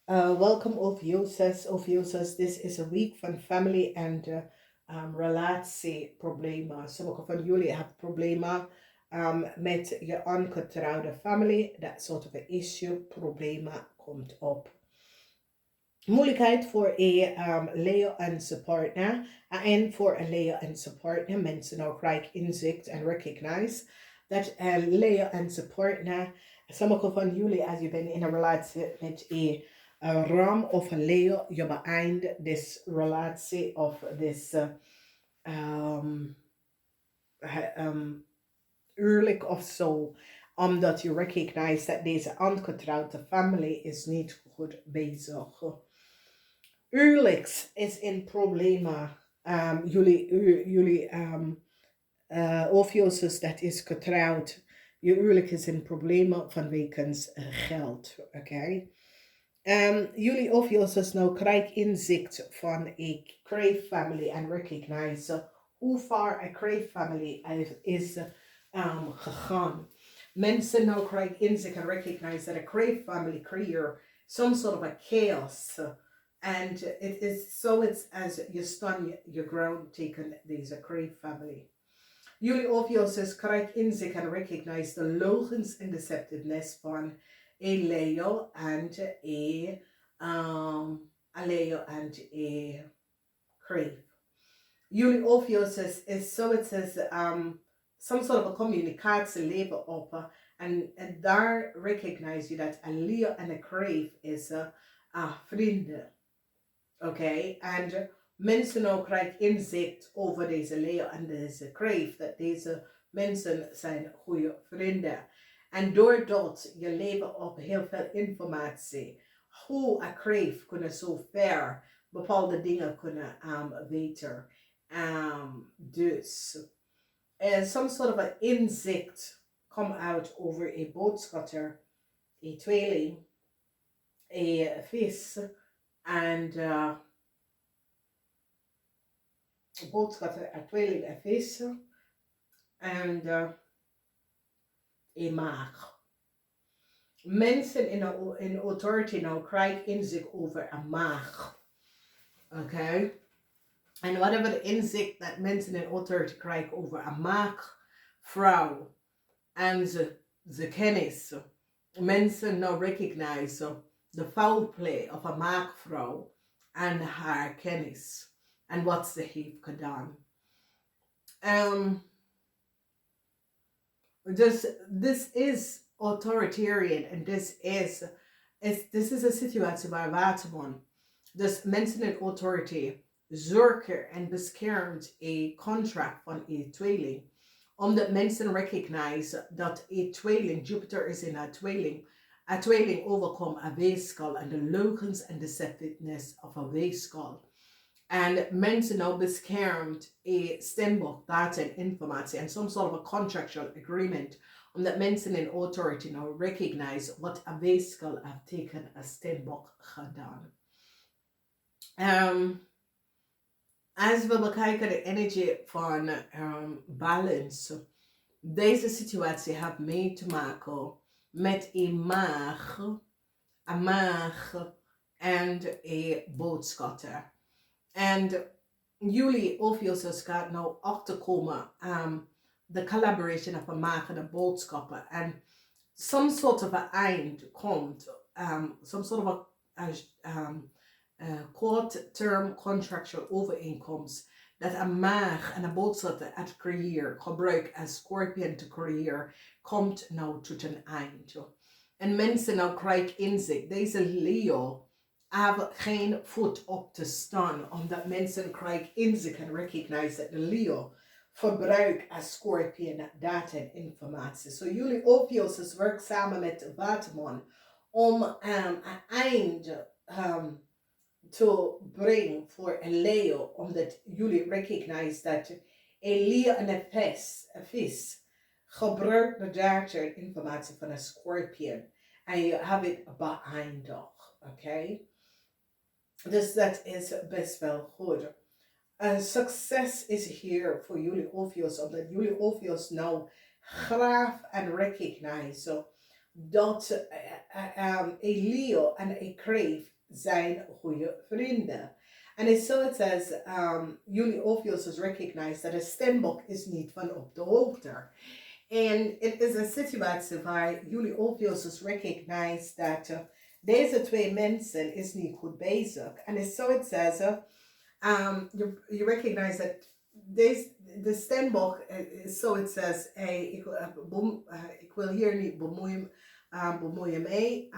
Welcome, Ophiuchus. Ophiuchus, this is een week van family en relatieproblemen. Sommige van jullie hebben problemen met je ongetrouwde family. Dat soort van issue, problemen komt op. Moeilijkheid voor een Leo en zijn partner. En voor een Leo en zijn partner, mensen nou krijgen inzicht en recognize dat Leo en zijn partner, sommige van jullie, als je bent in een relatie met een Ram of een Leo, je beëindigt deze relatie of deze um, huwelijk of zo, omdat je recognize dat deze ongetrouwde family is niet goed bezig. Huwelijks is in problemen. Ophiuchus dat is getrouwd. Je huwelijk is in problemen vanwege geld. Oké. Jullie Ophiuchus nou krijg inzicht van een Crave family en recognize hoe ver een Crave family is gegaan. Mensen nou krijgen inzicht en recognize that a Crave family create some sort of a chaos. And it is so it's as you stand your ground taken deze Crave family. Jullie Ophiuchus krijgt inzicht en recognize the logens en deceptiveness van a Leo and a Leo and a Crave. Jullie Ophiuchus is so it says some sort of a communicatieleven op en daar recognize je dat a Leo en a Crave is vrienden. Oké, en mensen ook krijgen inzicht over deze Leo en deze Crave, dat deze mensen zijn goede vrienden. En doordat je leven op heel veel informatie, hoe een Crave kunnen zo ver bepaalde dingen kunnen weten. Dus some sort of an inzicht come out over a boodschatter, a tweeling, a vis, and boodschatter, a tweeling, a vis, and a maag. Mensen in authority nou krijgen inzicht over een maag. Oké? En whatever the inzicht dat mensen in authority krijgen over een maagvrouw en ze kennis. Mensen nou recognize the foul play of een maagvrouw en haar kennis. En wat ze heeft gedaan. Dus this is authoritarian en this is een situatie waar waterman. Dus mensen in authority zorgen en beschermt een contract van een tweeling. Omdat mensen recognize dat een tweeling, Jupiter is in een tweeling overkomt een weeskal en de logens en deceptiveness of een weeskal. En mensen nou beschermt een stemboek, data en informatie en some sort of a contractual agreement. Omdat mensen in authority nou recognize wat een weeskal heeft tegen een stemboek gedaan. Als we bekijken de energie van balance, deze situatie heeft mee te maken met een maag en een boodschatter. En jullie Ophiuchus gaat nou achterkomen de collaboration of een maag en een boodschapper. En some sort of a eind komt, some sort of a kort-term contractual overeenkomst dat een maag en een boodschapper het creëer, gebruik als scorpion te creëren, komt nou tot een eind. En mensen nou krijgen inzicht. Deze Leo hebben geen voet op te staan, omdat mensen krijgen inzicht en recognize dat de Leo verbruikt als scorpion data en informatie. So jullie Ophiuchus werkt samen met de waterman om een einde te brengen voor een Leo, omdat jullie recognize dat een Leo en een vis gebruikt de data en informatie van een scorpion en je hebt het beëindigd. Oké? Dus dat is best wel goed. Succes is hier voor jullie Ophiuchus, omdat jullie Ophiuchus nou graag en recognize dat een Leo en een kreef zijn goede vrienden. En het zo het says, Juli Ophiuchus recognized that a stembok is niet van op de hoogte. En het is een situatie waar Juli Ophiuchus recognized dat deze twee mensen is niet goed bezig. En het zo het says, you recognize that this the stembok so it says ik wil hier niet bemoeien mee.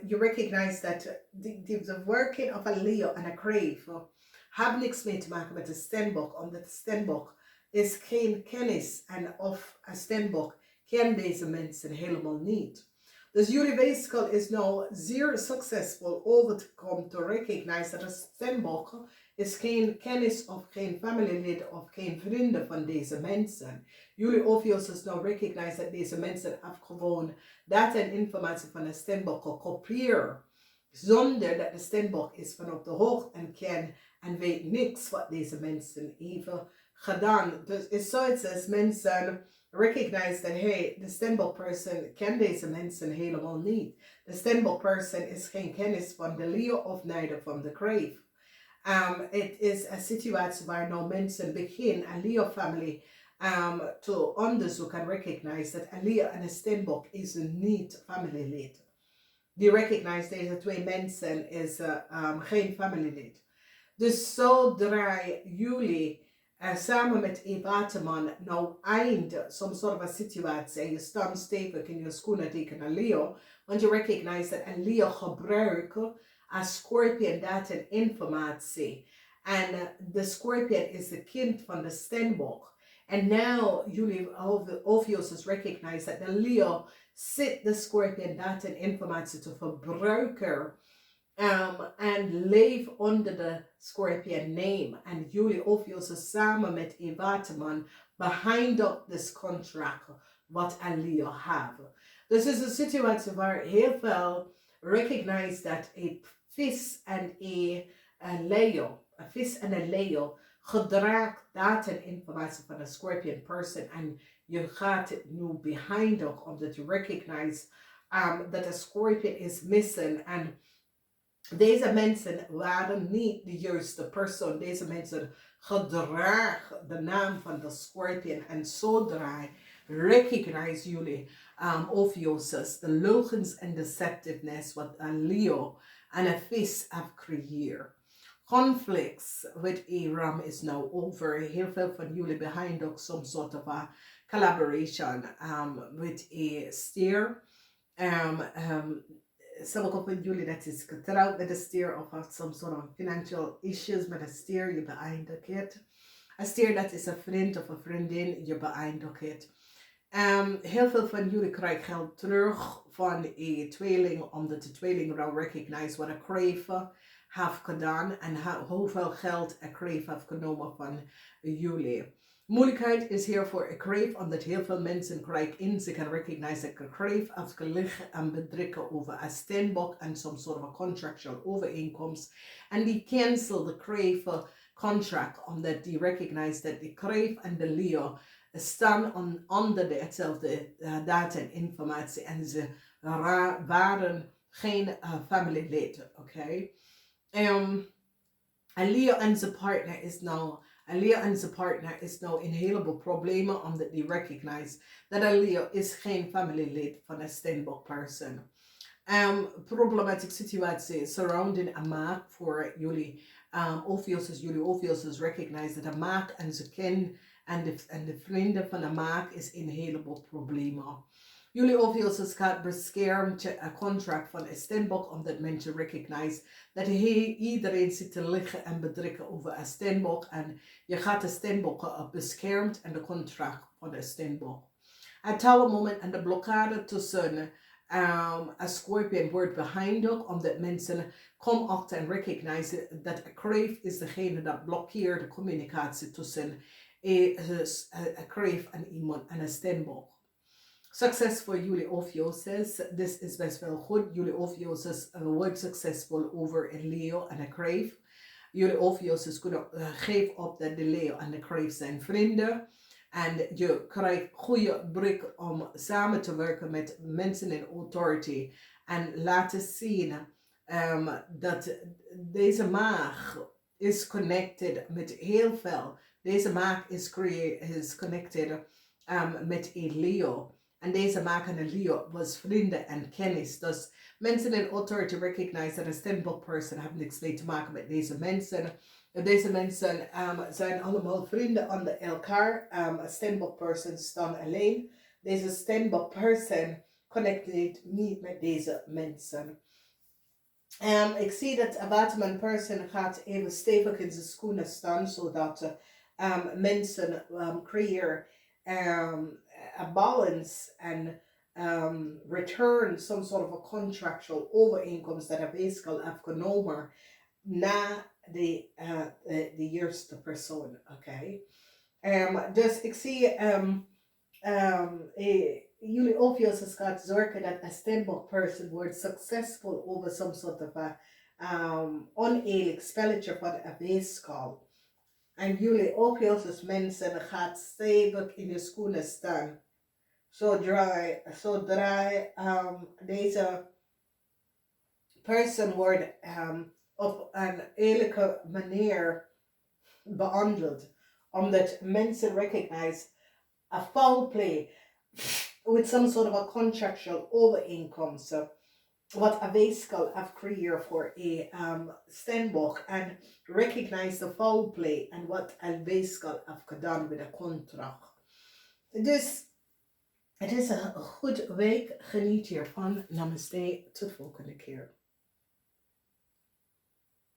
You recognize that the working of a Leo en a Crave hebben niks mee te maken met de stembok, omdat de stembok is geen kennis en of een stembok kent deze mensen helemaal niet. Dus jullie wetenschap is nou zeer succesvol over te komen te recognize dat een stembok is geen kennis of geen familielid of geen vrienden van deze mensen. Jullie Ophiuchus nou recognize dat deze mensen gewoon data en informatie van een stembok kopiëren. Zonder dat de stembok is van op de hoogte en ken en weet niks wat deze mensen even gedaan. Dus is zoiets als mensen recognize that hey, the stembok person kent deze mensen helemaal niet. De stembok person is geen kennis van de Leo of neither van de Crave. Het is een situatie waar nou mensen beginnen, een Leo family, te onderzoeken en recognize dat een Leo en een stembok is een niet familielid. Die recognize deze twee mensen is geen familielid. Dus zodra jullie samen met een waterman nou eind some sort of a situatie en je staat stevig in je schoenen tegen een Leo, want je recognize dat een Leo gebruikt als Scorpion data en informatie. En de Scorpion is de kind van de stembok. En now jullie Ophiuchus recognize dat de Leo zit de Scorpion data en informatie te verbruiken. En leef onder de Scorpion name. En jullie Ophiuchus samen met een waterman behind up this contract wat een Leo hebben. Dus het is een situatie waar heel veel recognize dat een vis en een Leo, een vis en een Leo gedraagt data en informatie van een Scorpion person. En je gaat het nu behind up omdat je recognize dat een Scorpion is missing. En deze mensen waren niet de juiste persoon. Deze mensen gedragen de naam van de Scorpion. En zodra recognize jullie Ophiuchus, de leugens en deceptiveness wat een Leo en een vis heeft gecreëerd. Conflicts with a ram is now over. Heel veel van jullie behind ook some sort of a collaboration with a steer. Sommige van jullie dat is getrouwd met een steer of had some sort of financial issues met een steer, je beëindigt het. Een steer dat is een vriend of een vriendin, je beëindigt het. Heel veel van jullie krijgen geld terug van een tweeling, omdat de tweeling wel recognize wat een Crave heeft gedaan en hoeveel geld een Crave heeft genomen van jullie. Moeilijkheid is hier voor een Crave, omdat heel veel mensen krijgen inzicht en recognize dat een Crave heeft gelegen en bedrikken over een stembok en some sort of a contractual overeenkomst. En die cancel de Crave contract, omdat die recognize dat de Crave en de Leo staan onder hetzelfde data en informatie en ze waren geen familielid, oké? En Leo en zijn partner is nou in een heleboel problemen omdat die recognize dat een Leo is geen familielid van een stembok person. Problematic situatie surrounding een maak voor jullie Ophiuchus recognize dat een maak en ze kennen en de vrienden van de maak is in een heleboel problemen. Jullie Ophiuchus gaat beschermd een contract van een stembok omdat mensen recognize dat iedereen zit te liggen en bedrikken over een stembok en je gaat de stembok beschermd en de contract van de stembok. Het moment en de blokkade tussen een Scorpion wordt behind ook omdat mensen komen achter en recognize dat een Crave is degene dat blokkeert de communicatie tussen een Crave en iemand en een stembok. Succes voor jullie Ophiuchus. Dit is best wel goed. Jullie Ophiuchus wordt succesvol over een Leo en een Crave. Jullie Ophiuchus kunnen geven op dat de Leo en de Crave zijn vrienden. En je krijgt goede blik om samen te werken met mensen in authority. En laten zien dat deze maag is connected met heel veel. Deze maag is connected met een Leo. En deze maag en een Leo was vrienden en kennis. Dus mensen in authority recognize dat een stembok person hebben niks mee te maken met deze mensen. Deze mensen zijn allemaal vrienden onder elkaar. Een stembok person staan alleen. Deze stembok person connecteert niet met deze mensen. Ik zie dat een waterman person gaat even stevig in zijn schoenen staan, zodat mensen creëren a balance and return some sort of a contractual overeenkomst dat een weeskal heeft genomen na de eerste persoon. Oké. Dus ik zie jullie Ophiuchus gaat zorgen dat een stembok person wordt succesvol over some sort of a oneerlijk spelletje van een weeskal. En jullie Ophiuchus mensen gaat stevig in je schoenen staan. Zodra deze person wordt op een eerlijke manier behandeld. Omdat mensen recognize a foul play with some sort of a contractual overeenkomst. Wat een weeskal heeft creëerd voor een stembok. En recognize the foul play en wat een weeskal heeft gedaan met een contract. Dus het is een goed week. Geniet hiervan. Namaste. Tot volgende keer.